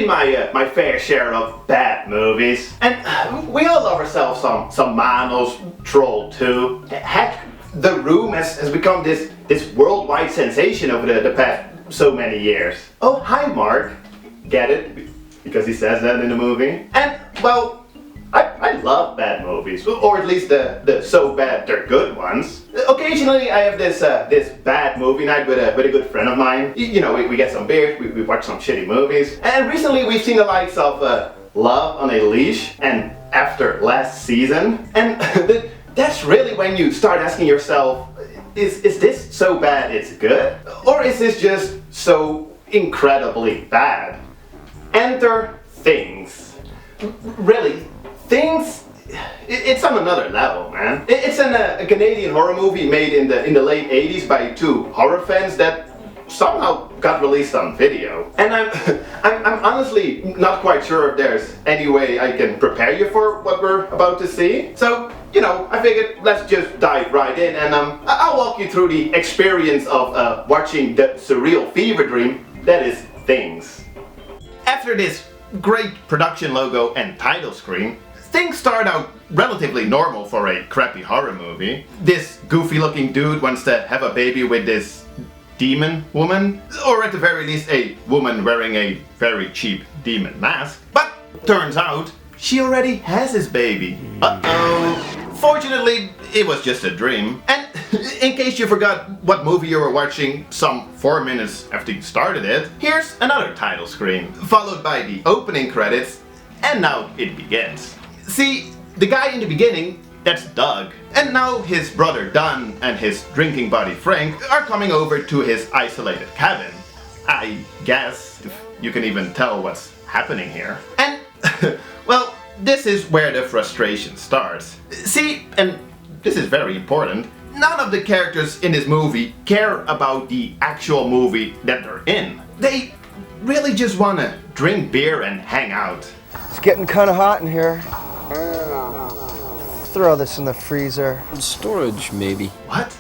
my fair share of bad movies, and we all love ourselves some Manos, Troll 2. Heck, The Room has become this worldwide sensation over the past so many years. Oh, hi Mark. Get it? Because he says that in the movie. And well, I love bad movies, or at least the so bad they're good ones. Occasionally I have this bad movie night with a good friend of mine. You know, we get some beers, we watch some shitty movies. And recently we've seen the likes of Love on a Leash and After Last Season. And that's really when you start asking yourself, is this so bad it's good? Or is this just so incredibly bad? Enter Things. Really, Things, it's on another level, man. It's a Canadian horror movie made in the late 80s by two horror fans that somehow got released on video. And I'm honestly not quite sure if there's any way I can prepare you for what we're about to see. So, you know, I figured let's just dive right in, and I'll walk you through the experience of watching the surreal fever dream that is Things. After this great production logo and title screen, things start out relatively normal for a crappy horror movie. This goofy looking dude wants to have a baby with this demon woman, or at the very least a woman wearing a very cheap demon mask. But turns out she already has his baby. Uh-oh. Fortunately, it was just a dream. And in case you forgot what movie you were watching some 4 minutes after you started it, here's another title screen, followed by the opening credits, and now it begins. See, the guy in the beginning, that's Doug. And now his brother Don and his drinking buddy Frank are coming over to his isolated cabin. I guess, if you can even tell what's happening here. And, well, this is where the frustration starts. See, and this is very important, none of the characters in this movie care about the actual movie that they're in. They really just want to drink beer and hang out. It's getting kind of hot in here. Throw this in the freezer. Storage, maybe. What?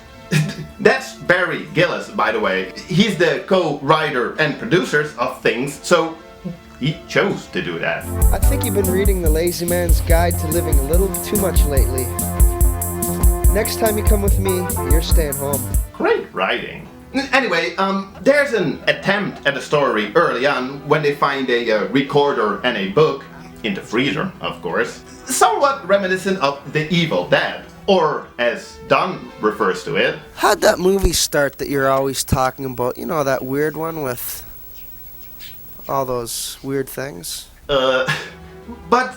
That's Barry Gillis, by the way. He's the co-writer and producer of Things, so he chose to do that. I think you've been reading The Lazy Man's Guide to Living a little too much lately. Next time you come with me, you're staying home. Great writing. Anyway, there's an attempt at a story early on when they find a recorder and a book, in the freezer, of course, somewhat reminiscent of The Evil Dead, or as Don refers to it. How'd that movie start that you're always talking about? You know, that weird one with all those weird things? But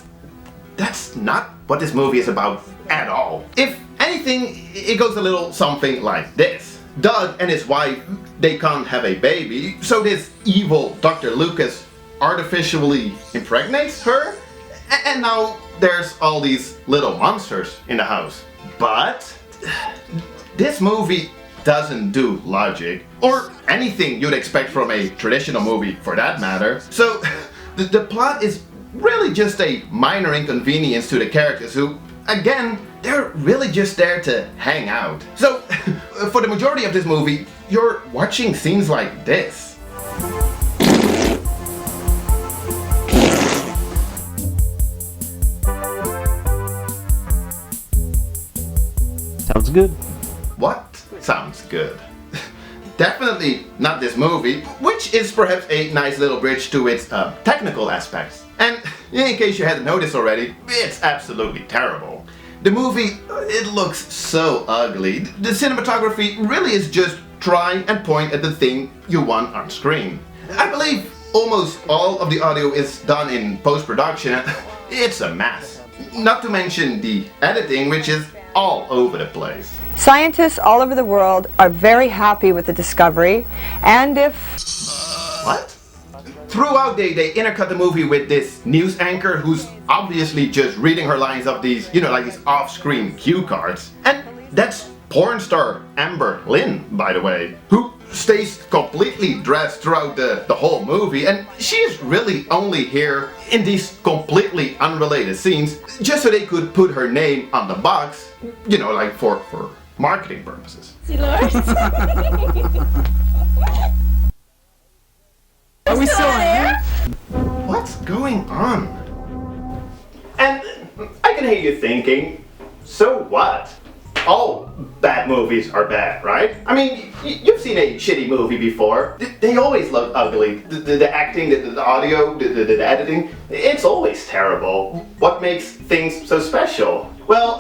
that's not what this movie is about at all. If anything, it goes a little something like this. Doug and his wife, they can't have a baby, so this evil Dr. Lucas artificially impregnates her, and now there's all these little monsters in the house. But this movie doesn't do logic, or anything you'd expect from a traditional movie for that matter. So the plot is really just a minor inconvenience to the characters who, again, they're really just there to hang out. So for the majority of this movie, you're watching scenes like this. Sounds good. What sounds good? Definitely not this movie, which is perhaps a nice little bridge to its technical aspects. And in case you hadn't noticed already, it's absolutely terrible. The movie, it looks so ugly. The cinematography really is just try and point at the thing you want on screen. I believe almost all of the audio is done in post-production. It's a mess. Not to mention the editing, which is all over the place. Scientists all over the world are very happy with the discovery, and if... What? Throughout, they intercut the movie with this news anchor who's obviously just reading her lines of these, you know, like these off-screen cue cards. And that's porn star Amber Lynn, by the way, who stays completely dressed throughout the whole movie, and she is really only here in these completely unrelated scenes just so they could put her name on the box, you know, like for marketing purposes. Are we still on air? What? going on? And I can hear you thinking, so what? All bad movies are bad, right? I mean, you've seen a shitty movie before. They always look ugly. The acting, the audio, the editing, it's always terrible. What makes things so special? Well,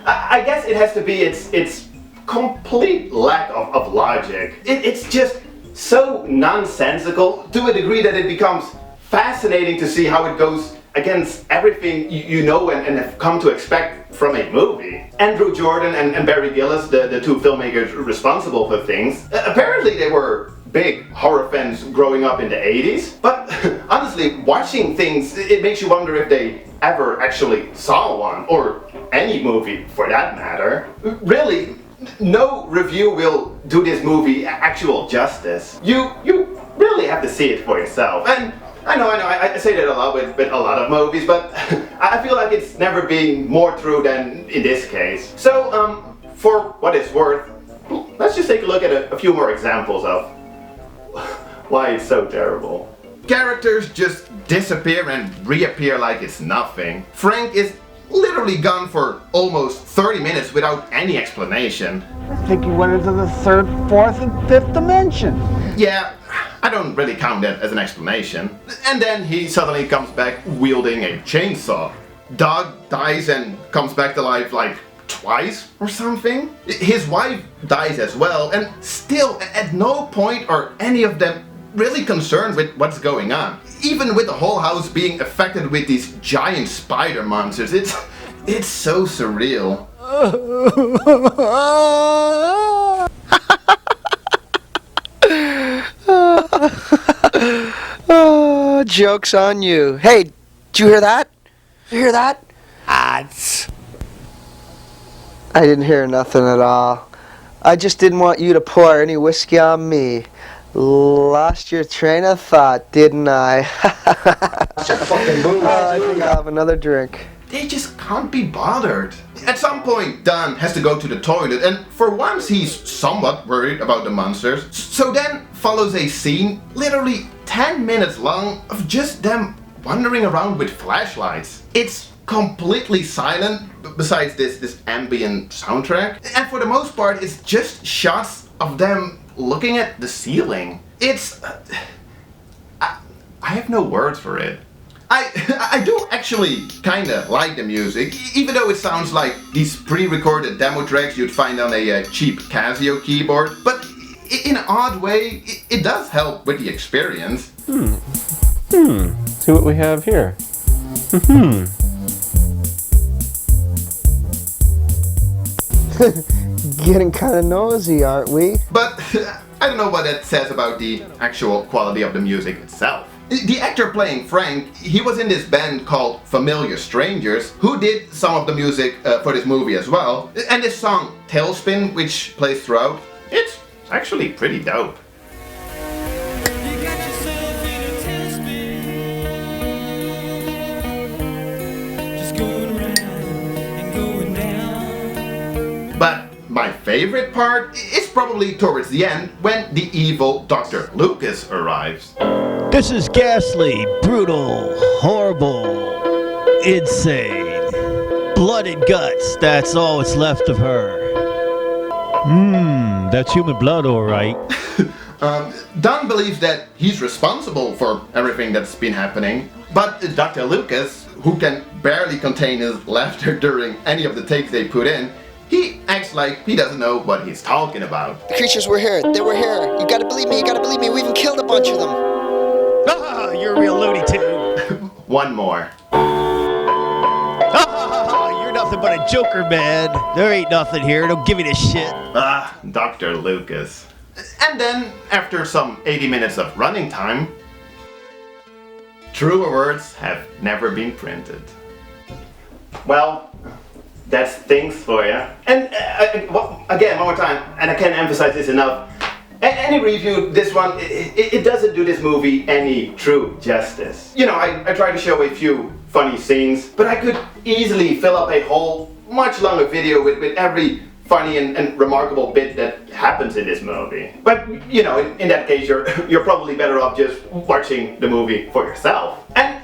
I guess it has to be its complete lack of logic. It's just so nonsensical to a degree that it becomes fascinating to see how it goes against everything you know and have come to expect from a movie. Andrew Jordan and Barry Gillis, the two filmmakers responsible for things, apparently they were big horror fans growing up in the 80s, but honestly, watching things, it makes you wonder if they ever actually saw one, or any movie for that matter. Really, no review will do this movie actual justice. You really have to see it for yourself. And I know, I say that a lot with a lot of movies, but I feel like it's never been more true than in this case. So, for what it's worth, let's just take a look at a few more examples of why it's so terrible. Characters just disappear and reappear like it's nothing. Frank is literally gone for almost 30 minutes without any explanation. I think he went into the third, fourth, and fifth dimension. Yeah, I don't really count that as an explanation. And then he suddenly comes back wielding a chainsaw. Dog dies and comes back to life like twice or something. His wife dies as well, and still at no point are any of them really concerned with what's going on. Even with the whole house being affected with these giant spider monsters, it's so surreal. Oh, joke's on you. Hey, did you hear that? You hear that? I didn't hear nothing at all. I just didn't want you to pour any whiskey on me. Lost your train of thought, didn't I? I think I'll have another drink. They just can't be bothered. At some point, Don has to go to the toilet, and for once he's somewhat worried about the monsters. So then follows a scene, literally 10 minutes long, of just them wandering around with flashlights. It's completely silent, besides this ambient soundtrack. And for the most part, it's just shots of them looking at the ceiling. It's... I have no words for it. I do actually kinda like the music, even though it sounds like these pre-recorded demo tracks you'd find on a cheap Casio keyboard, but in an odd way, it does help with the experience. See what we have here. Getting kinda nosy, aren't we? But I don't know what that says about the actual quality of the music itself. The actor playing Frank, he was in this band called Familiar Strangers, who did some of the music for this movie as well. And this song, Tailspin, which plays throughout, it's actually pretty dope. But my favorite part is probably towards the end, when the evil Dr. Lucas arrives. This is ghastly, brutal, horrible, insane. Blood and guts, that's all that's left of her. That's human blood, all right. Don believes that he's responsible for everything that's been happening, but Dr. Lucas, who can barely contain his laughter during any of the takes they put in, he acts like he doesn't know what he's talking about. The creatures were here. They were here. You gotta believe me. You gotta believe me. We even killed a bunch of them. Ah, you're a real Looney Tune. One more. Ah, you're nothing but a joker, man. There ain't nothing here. Don't give me this shit. Ah, Dr. Lucas. And then, after some 80 minutes of running time, truer words have never been printed. Well, that's things for you. And again, one more time, and I can't emphasize this enough. Any review, this one, it doesn't do this movie any true justice. You know, I try to show a few funny scenes, but I could easily fill up a whole much longer video with every funny and remarkable bit that happens in this movie. But, you know, in that case, you're probably better off just watching the movie for yourself. And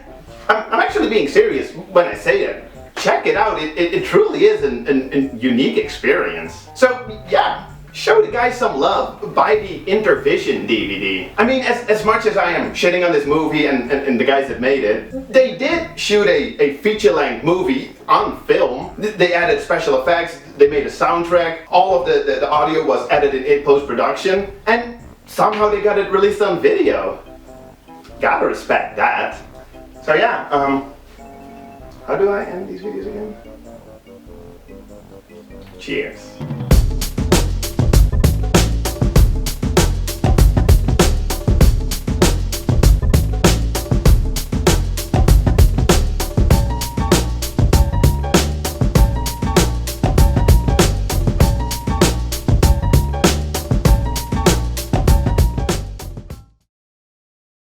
actually being serious when I say it. Check it out, it truly is a unique experience. So yeah, show the guys some love, buy the Intervision DVD. I mean, as much as I am shitting on this movie and the guys that made it, they did shoot a feature-length movie on film. They added special effects, they made a soundtrack, all of the audio was edited in post-production, and somehow they got it released on video. Gotta respect that. So yeah, how do I end these videos again? Cheers.